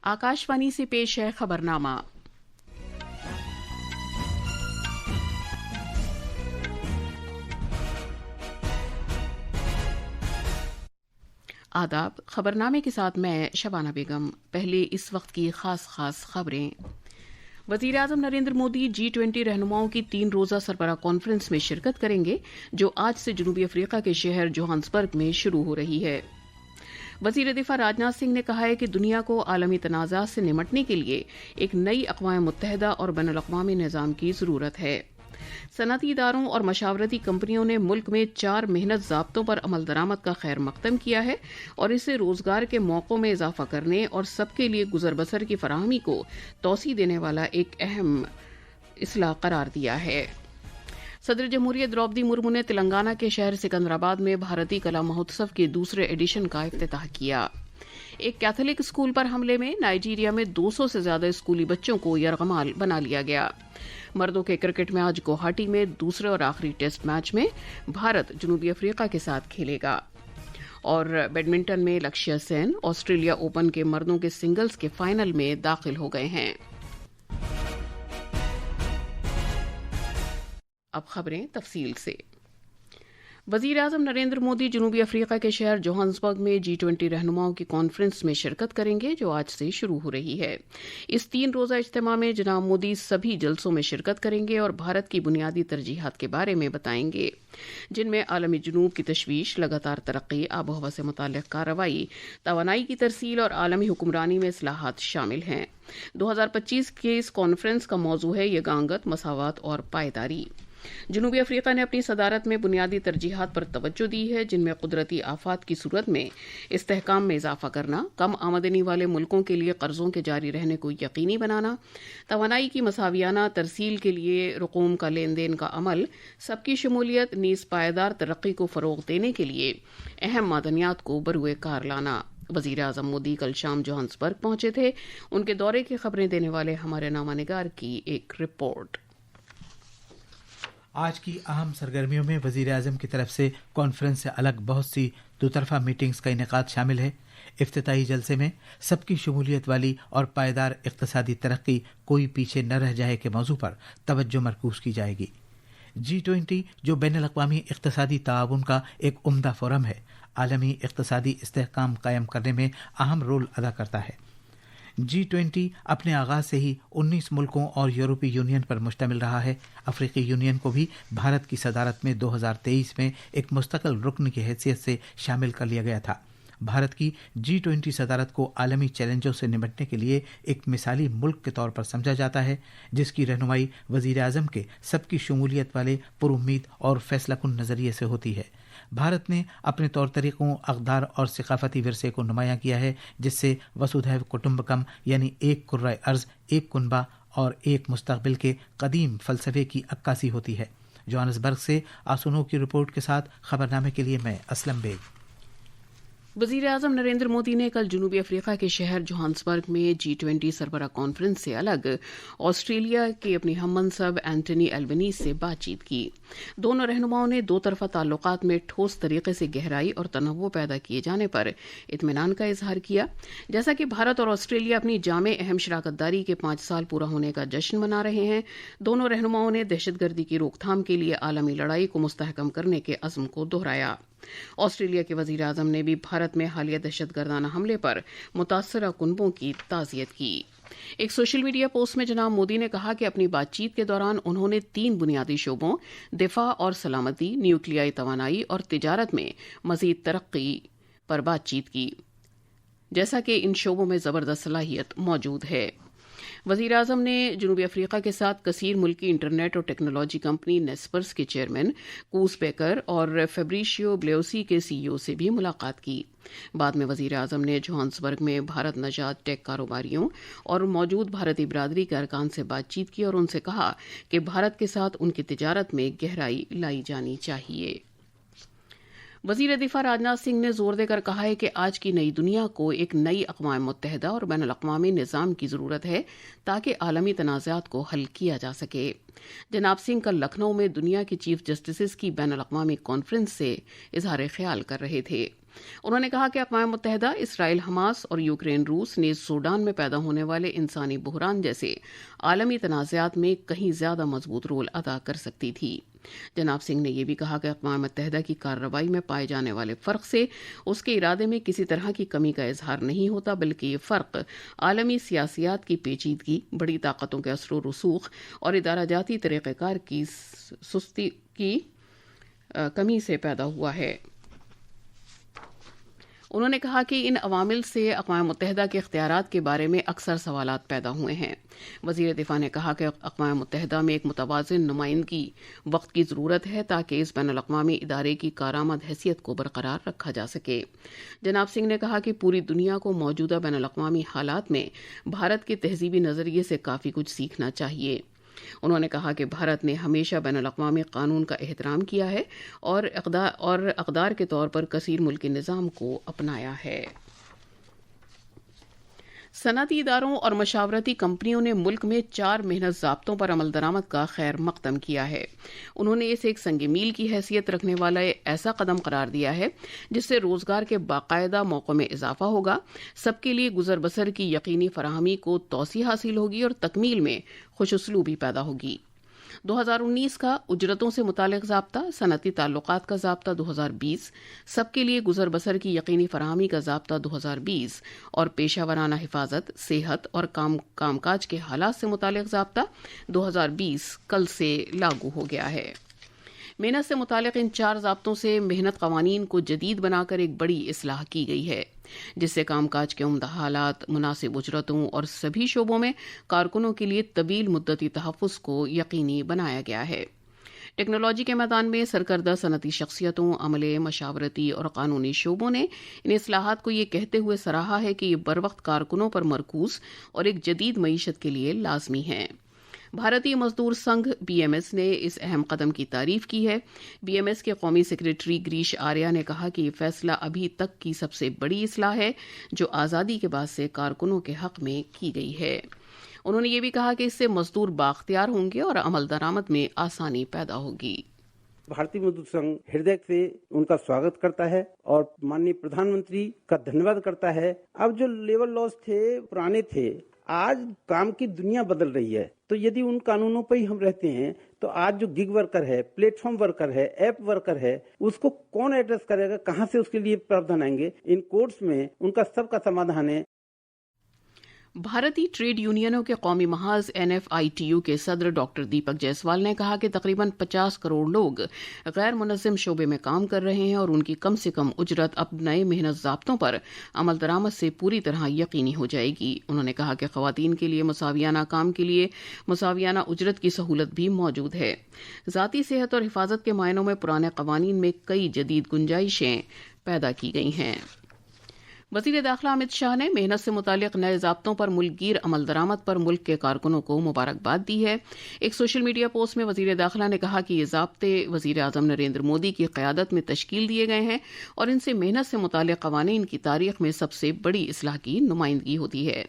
आकाशवाणी से पेश है खबरनामा। आदाब। खबरनामे के साथ मैं शबाना बेगम। पहले इस वक्त की खास खबरें। वजीर आजम नरेंद्र मोदी G20 रहनुमाओं की 3 रोजा सरबराह कॉन्फ्रेंस में शिरकत करेंगे, जो आज से जनूबी अफ्रीका के शहर जोहान्सबर्ग में शुरू हो रही है। वजीर दिफा राजनाथ सिंह ने कहा है कि दुनिया को आलमी तनाज़ात से निमटने के लिए एक नई अक़वाम मुत्तहिदा और बैनुल-अक़वामी निज़ाम की ज़रूरत है। सनअती इदारों और मशावरती कंपनियों ने मुल्क में 4 मेहनत ज़ाब्तों पर अमल दरामद का खैर मक़दम किया है और इसे रोज़गार के मौक़ों में इजाफ़ा करने और सबके लिए गुज़र बसर की फराहमी को तोसी देने वाला एक अहम इस्लाह करार दिया है। सदर जमहूरियत द्रौपदी मुर्मू ने तेलंगाना के शहर सिकंदराबाद में भारतीय कला महोत्सव के दूसरे एडिशन का इफ्तिताह किया। एक कैथोलिक स्कूल पर हमले में नाइजीरिया में 200 से ज्यादा स्कूली बच्चों को यरगमाल बना लिया गया। मर्दों के क्रिकेट में आज गुवाहाटी में दूसरे और आखिरी टेस्ट मैच में भारत जनूबी अफ्रीका के साथ खेलेगा। और बैडमिंटन में लक्ष्य सेन ऑस्ट्रेलिया ओपन के मर्दों के सिंगल्स के फाइनल में दाखिल हो गए हैं। अब खबरें तफसील से। वजीर आजम नरेंद्र मोदी जनूबी अफ्रीका के शहर जोहान्सबर्ग में G20 रहनुमाओं की कॉन्फ्रेंस में शिरकत करेंगे, जो आज से शुरू हो रही है। इस 3 रोजा इज्तिमा में जनाब मोदी सभी जलसों में शिरकत करेंगे और भारत की बुनियादी तरजीहात के बारे में बताएंगे, जिनमें आलमी जुनूब की तशवीश, लगातार तरक्की, आबोहवा से मुताल्लिक़ कार्रवाई, तवानाई की तरसील और आलमी हुक्मरानी में इस्लाहात शामिल हैं। 2025 के इस कॉन्फ्रेंस का मौजू है यगांगत, मसावत और पायदारी। जनूबी अफ्रीका ने अपनी सदारत में बुनियादी तरजीहात पर तवज्जो दी है, जिनमें कुदरती आफात की सूरत में इस्तेहकाम में इजाफा करना, कम आमदनी वाले मुल्कों के लिए कर्जों के जारी रहने को यकीनी बनाना, तवानाई की मसावियाना तरसील के लिए रकूम का लेन देन का अमल, सबकी शमूलियत, नीज पायदार तरक्की को फरोग देने के लिए अहम मादनियात को बरुए कार लाना। वजीर आजम मोदी कल शाम जोहान्सबर्ग पहुंचे थे। उनके दौरे की खबरें देने वाले हमारे नामानिगार की एक रिपोर्ट। आज की अहम सरगर्मियों में वजीर आजम की तरफ से कॉन्फ्रेंस से अलग बहुत सी दोतरफा मीटिंग्स का इनेकाद शामिल है। इफ्तिताही जलसे में सबकी शमूलियत वाली और पायदार इक़्तिसादी तरक्की, कोई पीछे न रह जाए के मौजू पर तवज्जो मरकूज की जाएगी। G20 जो बैनुल-अक़वामी इक़्तिसादी ताआवुन का एक उम्दा फोरम है, आलमी इक़्तिसादी इस्तेहकाम कायम करने में अहम रोल अदा करता है। G20 अपने आगाज से ही 19 मुल्कों और यूरोपीय यूनियन पर मुश्तमिल रहा है। अफ्रीकी यूनियन को भी भारत की सदारत में 2023 में एक मुस्तकिल रुकन की हैसियत से शामिल कर लिया गया था। भारत की G20 सदारत को आलमी चैलेंजों से निपटने के लिए एक मिसाली मुल्क के तौर पर समझा जाता है, जिसकी रहनुमाई वजीर आजम के सबकी शमूलियत वाले पुरुम्मीद और फैसलाकुन नज़रिए से होती है। भारत ने अपने तौर तरीक़ों, अक़दार और सक़ाफ़ती विरसे को नुमायाँ किया है, जिससे वसुधैव कुटुम्बकम यानी एक कुर्राए अर्ज़, एक कुनबा और एक मुस्तक़बिल के कदीम फ़लसफ़े की अक्कासी होती है। जोहान्सबर्ग से आसुनो की रिपोर्ट के साथ खबरनामे के लिए मैं असलम बेग। वज़ीर आज़म नरेंद्र मोदी ने कल जनूबी अफ्रीका के शहर जोहान्सबर्ग में G20 सरबराह कॉन्फ्रेंस से अलग ऑस्ट्रेलिया के अपने हममनसब एंटनी एल्बनीज़ से बातचीत की। दोनों रहनुमाओं ने दो तरफा ताल्लुकात में ठोस तरीके से गहराई और तनव्वुर पैदा किए जाने पर इत्मीनान का इजहार किया। जैसा कि भारत और ऑस्ट्रेलिया अपनी जामे अहम शराकतदारी के 5 साल पूरा होने का जश्न मना रहे हैं, दोनों रहनुमाओं ने दहशतगर्दी की रोकथाम के लिए आलमी लड़ाई को मुस्तहकम करने के अज़्म को दोहराया। ऑस्ट्रेलिया के वजीर आजम ने भी भारत में हालिया दहशतगर्दाना हमले पर मुतासरा कुनबों की ताज़ियत की। एक सोशल मीडिया पोस्ट में जनाब मोदी ने कहा कि अपनी बातचीत के दौरान उन्होंने 3 बुनियादी शोबों दिफा और सलामती, न्यूक्लियाई तवानाई और तिजारत में मजीद तरक्की पर बातचीत की, जैसा कि इन शोबों में ज़बरदस्त सलाहियत मौजूद है। वज़ीर आज़म ने जनूबी अफ्रीका के साथ कसीर मुल्की इंटरनेट और टेक्नोलॉजी कंपनी नेस्पर्स के चेयरमैन कूस बेकर और फेब्रिशियो ब्लेओसी के CEO से भी मुलाकात की। बाद में वज़ीर आज़म ने जोहान्सबर्ग में भारत नजात टेक कारोबारियों और मौजूद भारतीय बिरादरी के अरकान से बातचीत की और उनसे कहा कि भारत के साथ उनकी तिजारत में गहराई लाई जानी चाहिए। वज़ीर दिफा राजनाथ सिंह ने जोर देकर कहा है कि आज की नई दुनिया को एक नई अक़वाम मुत्तहिदा और बैनुल-अक़वामी निज़ाम की ज़रूरत है, ताकि आलमी तनाज़ात को हल किया जा सके। जनाब सिंह कल लखनऊ में दुनिया की चीफ जस्टिस की बैनुल-अक़वामी कॉन्फ्रेंस से इज़हार ख्याल कर रहे थे। انہوں نے کہا کہ اقوام متحدہ، اسرائیل حماس اور یوکرین روس نیز سوڈان میں پیدا ہونے والے انسانی بحران جیسے عالمی تنازعات میں کہیں زیادہ مضبوط رول ادا کر سکتی تھی۔ جناب سنگھ نے یہ بھی کہا کہ اقوام متحدہ کی کارروائی میں پائے جانے والے فرق سے اس کے ارادے میں کسی طرح کی کمی کا اظہار نہیں ہوتا، بلکہ یہ فرق عالمی سیاسیات کی پیچیدگی، بڑی طاقتوں کے اثر و رسوخ اور ادارہ جاتی طریقہ کار کی سستی کی کمی سے پیدا ہوا ہے۔ انہوں نے کہا کہ ان عوامل سے اقوام متحدہ کے اختیارات کے بارے میں اکثر سوالات پیدا ہوئے ہیں۔ وزیر دفاع نے کہا کہ اقوام متحدہ میں ایک متوازن نمائندگی وقت کی ضرورت ہے تاکہ اس بین الاقوامی ادارے کی کارآمد حیثیت کو برقرار رکھا جا سکے۔ جناب سنگھ نے کہا کہ پوری دنیا کو موجودہ بین الاقوامی حالات میں بھارت کے تہذیبی نظریے سے کافی کچھ سیکھنا چاہیے۔ انہوں نے کہا کہ بھارت نے ہمیشہ بین الاقوامی قانون کا احترام کیا ہے اور اقدار کے طور پر کثیر ملکی نظام کو اپنایا ہے۔ صنعتی اداروں اور مشاورتی کمپنیوں نے ملک میں 4 محنت ضابطوں پر عمل درآمد کا خیر مقدم کیا ہے۔ انہوں نے اسے ایک سنگ میل کی حیثیت رکھنے والا ایسا قدم قرار دیا ہے جس سے روزگار کے باقاعدہ موقعوں میں اضافہ ہوگا، سب کے لیے گزر بسر کی یقینی فراہمی کو توسیع حاصل ہوگی اور تکمیل میں خوش اسلوبی پیدا ہوگی۔ 2019 کا اجرتوں سے متعلق ضابطہ، صنعتی تعلقات کا ضابطہ 2020، سب کے لیے گزر بسر کی یقینی فراہمی کا ضابطہ 2020 اور پیشہ ورانہ حفاظت، صحت اور کام کاج کے حالات سے متعلق ضابطہ 2020 کل سے لاگو ہو گیا ہے۔ محنت سے متعلق ان 4 ضابطوں سے محنت قوانین کو جدید بنا کر ایک بڑی اصلاح کی گئی ہے، جس سے کام کاج کے عمدہ حالات، مناسب اجرتوں اور سبھی شعبوں میں کارکنوں کے لیے طویل مدتی تحفظ کو یقینی بنایا گیا ہے۔ ٹیکنالوجی کے میدان میں سرکردہ صنعتی شخصیتوں، عملے، مشاورتی اور قانونی شعبوں نے ان اصلاحات کو یہ کہتے ہوئے سراہا ہے کہ یہ بروقت کارکنوں پر مرکوز اور ایک جدید معیشت کے لیے لازمی ہیں۔ بھارتی مزدور سنگھ BMS نے اس اہم قدم کی تعریف کی ہے۔ BMS کے قومی سیکریٹری گریش آریہ نے کہا کہ یہ فیصلہ ابھی تک کی سب سے بڑی اصلاح ہے جو آزادی کے بعد سے کارکنوں کے حق میں کی گئی ہے۔ انہوں نے یہ بھی کہا کہ اس سے مزدور بااختیار ہوں گے اور عمل درآمد میں آسانی پیدا ہوگی۔ بھارتی مزدور سنگھ ہردے سے ان کا سواگت کرتا ہے اور ماننی پردھان منتری کا دھنیواد کرتا ہے۔ اب جو لیبر لاز تھے پرانے تھے، آج کام کی دنیا بدل رہی ہے، تو یدی ان قانونوں پہ ہی ہم رہتے ہیں تو آج جو گگ ورکر ہے، پلیٹ فارم ورکر ہے، ایپ ورکر ہے، اس کو کون ایڈریس کرے گا، کہاں سے اس کے لیے پراودھان آئیں گے؟ ان کوڈز میں ان کا سب کا سمادھان ہے۔ بھارتی ٹریڈ یونینوں کے قومی محاذ NFITU کے صدر ڈاکٹر دیپک جیسوال نے کہا کہ تقریباً 50 کروڑ لوگ غیر منظم شعبے میں کام کر رہے ہیں اور ان کی کم سے کم اجرت اب نئے محنت ضابطوں پر عمل درآمد سے پوری طرح یقینی ہو جائے گی۔ انہوں نے کہا کہ خواتین کے لیے مساویانہ کام کے لیے مساویانہ اجرت کی سہولت بھی موجود ہے۔ ذاتی صحت اور حفاظت کے معنوں میں پرانے قوانین میں کئی جدید گنجائشیں پیدا کی گئی ہیں۔ وزیر داخلہ امت شاہ نے محنت سے متعلق نئے ضابطوں پر ملک گیر عمل درآمد پر ملک کے کارکنوں کو مبارکباد دی ہے۔ ایک سوشل میڈیا پوسٹ میں وزیر داخلہ نے کہا کہ یہ ضابطے وزیر اعظم نریندر مودی کی قیادت میں تشکیل دیے گئے ہیں اور ان سے محنت سے متعلق قوانین کی تاریخ میں سب سے بڑی اصلاح کی نمائندگی ہوتی ہے۔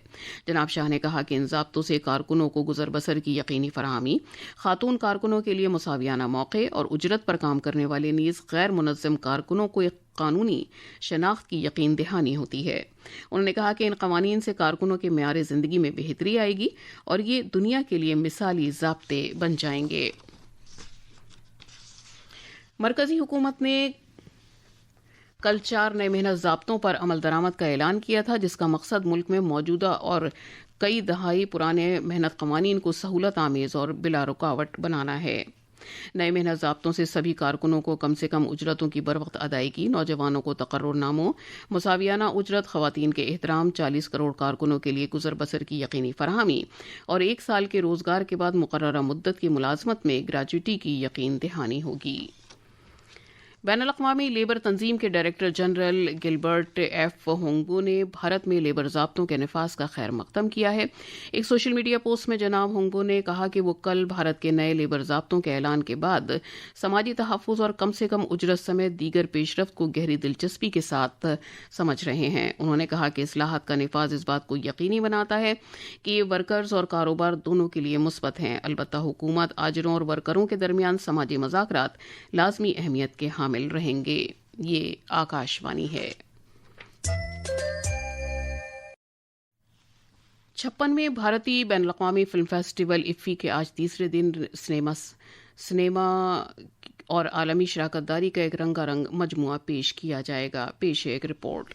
جناب شاہ نے کہا کہ ان ضابطوں سے کارکنوں کو گزر بسر کی یقینی فراہمی، خاتون کارکنوں کے لیے مساویانہ موقع اور اجرت پر کام کرنے والے نیز غیر منظم کارکنوں کو ایک قانونی شناخت کی یقین دہانی ہوتی ہے۔ انہوں نے کہا کہ ان قوانین سے کارکنوں کے معیار زندگی میں بہتری آئے گی اور یہ دنیا کے لیے مثالی ضابطے بن جائیں گے۔ مرکزی حکومت نے کل 4 نئے محنت ضابطوں پر عمل درآمد کا اعلان کیا تھا، جس کا مقصد ملک میں موجودہ اور کئی دہائی پرانے محنت قوانین کو سہولت آمیز اور بلا رکاوٹ بنانا ہے۔ نئے محنت ضابطوں سے سبھی کارکنوں کو کم سے کم اجرتوں کی بروقت ادائیگی، نوجوانوں کو تقرر ناموں، مساویانہ اجرت، خواتین کے احترام، 40 کروڑ کارکنوں کے لیے گزر بسر کی یقینی فراہمی اور 1 سال کے روزگار کے بعد مقررہ مدت کی ملازمت میں گریجویٹی کی یقین دہانی ہوگی۔ بین الاقوامی لیبر تنظیم کے ڈائریکٹر جنرل گلبرٹ ایف ہونگبو نے بھارت میں لیبر ضابطوں کے نفاذ کا خیر مقدم کیا ہے۔ ایک سوشل میڈیا پوسٹ میں جناب ہونگبو نے کہا کہ وہ کل بھارت کے نئے لیبر ضابطوں کے اعلان کے بعد سماجی تحفظ اور کم سے کم اجرت سمیت دیگر پیش رفت کو گہری دلچسپی کے ساتھ سمجھ رہے ہیں۔ انہوں نے کہا کہ اصلاحات کا نفاذ اس بات کو یقینی بناتا ہے کہ یہ ورکرز اور کاروبار دونوں کے لیے مثبت ہیں، البتہ حکومت، آجروں اور ورکروں کے درمیان سماجی مذاکرات لازمی اہمیت کے حامل رہیں گے۔ ये आकाशवाणी है। 56वें भारतीय बैनुल-अक़वामी फिल्म फेस्टिवल इफ्फी के आज तीसरे दिन सिनेमा और आलमी शराकतदारी का एक रंगारंग मजमुआ पेश किया जाएगा। पेश है एक रिपोर्ट।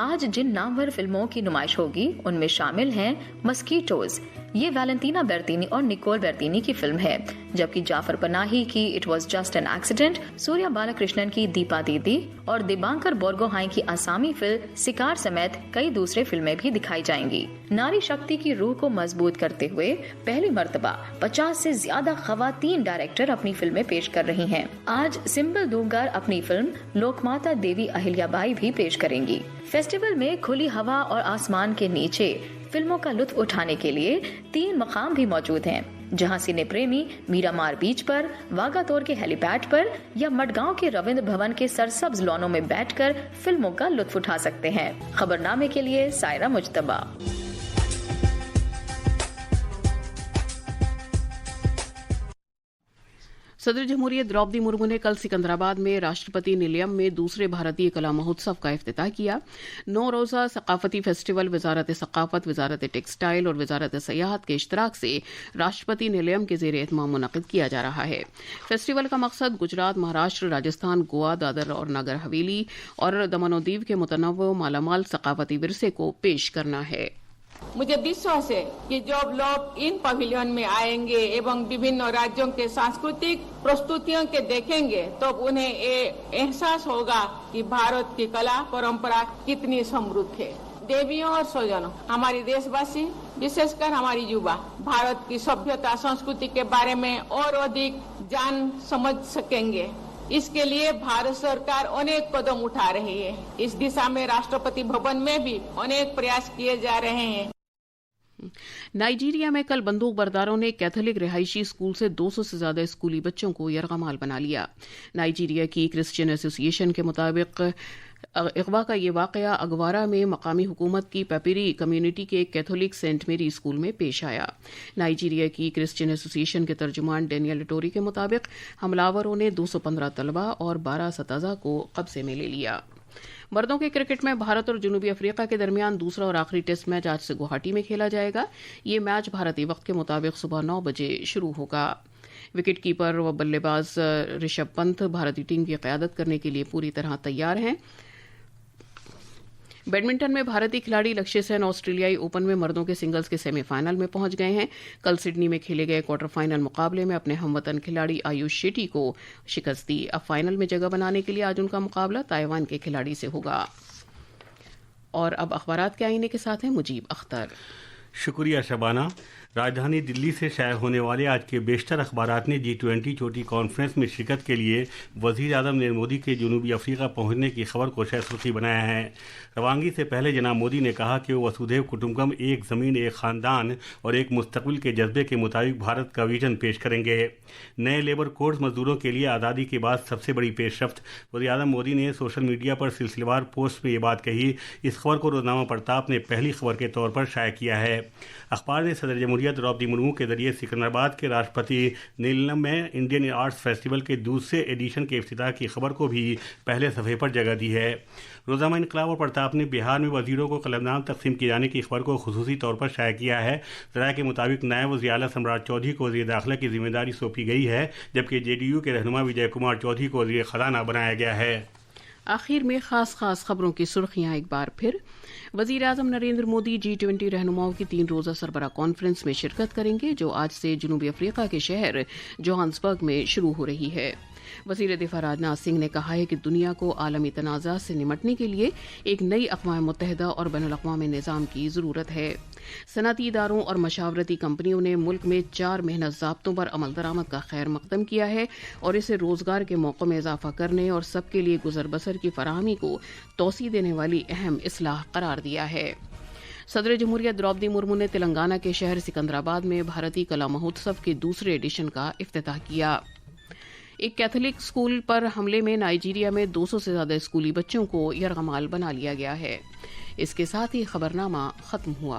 आज जिन नामवर फिल्मों की नुमाइश होगी उनमें शामिल हैं मस्कीटोज, ये वैलेंटीना बेर्तिनी और निकोल बेर्तिनी की फिल्म है, जबकि जाफर पनाही की it was just an accident, Surya Balakrishnan की दीपा दीदी और दिबांकर बोरगोहाई की आसामी फिल्म शिकार समेत कई दूसरे फिल्में भी दिखाई जाएंगी। नारी शक्ति की रूह को मजबूत करते हुए पहली मर्तबा 50 से ज्यादा खवातीन डायरेक्टर अपनी फिल्में पेश कर रही हैं। आज सिंबल दूंगर अपनी फिल्म लोकमाता देवी अहिल्याबाई भी पेश करेंगी। फेस्टिवल में खुली हवा और आसमान के नीचे फिल्मों का लुत्फ उठाने के लिए 3 मकाम भी मौजूद हैं, जहां सिने प्रेमी मीरामार बीच पर, वागातोर के हेलीपैड पर या मडगांव के रविंद्र भवन के सरसब्ज लॉनों में बैठकर फिल्मों का लुत्फ उठा सकते हैं। खबरनामे के लिए सायरा मुज्तबा। सदर जमहूरियत द्रौपदी मुर्मू ने कल सिकंदराबाद में राष्ट्रपति निलयम में दूसरे भारतीय कला महोत्सव का इफ्तिताह किया। 9 रोज़ा सकाफती फेस्टिवल वजारत सकाफत, वजारत टेक्सटाइल और वजारत सयाहत के इश्तराक से राष्ट्रपति निलयम के ज़ेर एहतमाम मुनक़िद किया जा रहा है। फेस्टिवल का मकसद गुजरात, महाराष्ट्र, राजस्थान, गोवा, दादर और नगर हवेली और दमन और दीव के मुतनव्वि मालामाल सकाफती विरसे को पेश करना है। मुझे विश्वास है कि जब लोग इन पवेलियन में आएंगे एवं विभिन्न राज्यों के सांस्कृतिक प्रस्तुतियों के देखेंगे तो उन्हें ये एहसास होगा कि भारत की कला परंपरा कितनी समृद्ध है। देवियों और स्वजनों, हमारी देशवासी विशेषकर हमारी युवा भारत की सभ्यता संस्कृति के बारे में और अधिक जान समझ सकेंगे। इसके लिए भारत सरकार अनेक कदम उठा रही है। इस दिशा में राष्ट्रपति भवन में भी अनेक प्रयास किए जा रहे हैं। नाइजीरिया में कल बंदूक बरदारों ने कैथोलिक रिहायशी स्कूल से 200 से ज्यादा स्कूली बच्चों को यरगमाल बना लिया। नाइजीरिया की क्रिश्चियन एसोसिएशन के मुताबिक अगवा का ये वाकया अगवारा में मकामी हुकूमत की पेपरी कम्युनिटी के कैथोलिक सेंट मेरी स्कूल में पेश आया। नाइजीरिया की क्रिश्चियन एसोसिएशन के तर्जुमान डेनियल टोरी के मुताबिक हमलावरों ने 215 तलबा और 12 सताजा को कब्जे में ले लिया। मर्दों के क्रिकेट में भारत और जनूबी अफ्रीका के दरमियान दूसरा और आखिरी टेस्ट मैच आज से गुवाहाटी में खेला जाएगा। ये मैच भारतीय वक्त के मुताबिक सुबह 9 बजे शुरू होगा। विकेट कीपर व बल्लेबाज ऋषभ पंत भारतीय टीम की क़यादत करने के लिए पूरी तरह तैयार हैं। बैडमिंटन में भारतीय खिलाड़ी लक्ष्य सेन ऑस्ट्रेलियाई ओपन में मर्दों के सिंगल्स के सेमीफाइनल में पहुंच गए हैं। कल सिडनी में खेले गए क्वार्टर फाइनल मुकाबले में अपने हमवतन खिलाड़ी आयुष शेट्टी को शिकस्त दी। अब फाइनल में जगह बनाने के लिए आज उनका मुकाबला ताइवान के खिलाड़ी से होगा। और अब अखबारात के आईने के साथ हैं मुजीब अख्तर। शुक्रिया शबाना। राजधानी दिल्ली से शाया होने वाले आज के बेशतर अखबारात ने G20 चोटी कॉन्फ्रेंस में शिरकत के लिए वज़ीर आज़म नरेंद्र मोदी के जनूबी अफ्रीका पहुंचने की खबर को शायद सुर्खी बनाया है। रवानगी से पहले जनाब मोदी ने कहा कि वो वसुधैव कुटुंबकम, एक ज़मीन, एक ख़ानदान और एक मुस्तक़बिल के जज्बे के मुताबिक भारत का विजन पेश करेंगे। नए लेबर कोड्स मजदूरों के लिए आज़ादी के बाद सबसे बड़ी पेशरफ्त। वज़ीर आज़म मोदी ने सोशल मीडिया पर सिलसिलेवार पोस्ट में ये बात कही। इस खबर को रोज़नामा प्रताप ने पहली खबर के तौर पर शाया किया है। अखबार ने सदर जमहूरियत द्रौपदी मुर्मू के जरिए सिकंदराबाद के राष्ट्रपति निलयम में इंडियन आर्ट्स फेस्टिवल के दूसरे एडिशन के इफ्तिताह की खबर को भी पहले सफ़े पर जगह दी है। रोज़ाना इनकलाब और प्रताप ने बिहार में वजीरों को कलमनाम तकसीम किए जाने की खबर को खुसूसी तौर पर शाया किया है। ज़राए के मुताबिक नायब वज़ीर आला सम्राट चौधरी को वज़ीर दाखिला की जिम्मेदारी सौंपी गई है, जबकि JDU के रहनुमा विजय कुमार चौधरी को वज़ीर ख़ज़ाना बनाया गया है। आखिर में खास खबरों की सुर्खियां एक बार फिर। वज़ीर आज़म नरेंद्र मोदी G20 रहनुमाओं की 3 रोज़ा सरबराह कॉन्फ्रेंस में शिरकत करेंगे, जो आज से जनूबी अफ्रीका के शहर जोहान्सबर्ग में शुरू हो रही है। वज़ीर दिफा राजनाथ सिंह ने कहा है कि दुनिया को आलमी तनाज़ा से निमटने के लिए एक नई अक़वाम मुत्तहिदा और बैनुल-अक़वामी निज़ाम की ज़रूरत है। सनअती इदारों और मशावरती कंपनियों ने मुल्क में 4 मेहनत ज़ाब्तों पर अमल दरामद का खैर मक़दम किया है और इसे रोज़गार के मौक़ों में इजाफ़ा करने और सबके लिए गुज़र बसर की फराहमी को तोसी देने वाली अहम इस्लाह करार दिया है। सदर जमहूरियत द्रौपदी मुर्मू ने तेलंगाना के शहर सिकंदराबाद में भारतीय कला महोत्सव के दूसरे एडिशन का इफ्तिताह किया। एक कैथोलिक स्कूल पर हमले में नाइजीरिया में 200 से ज्यादा स्कूली बच्चों को यरगमाल बना लिया गया है। इसके साथ ही खबरनामा खत्म हुआ।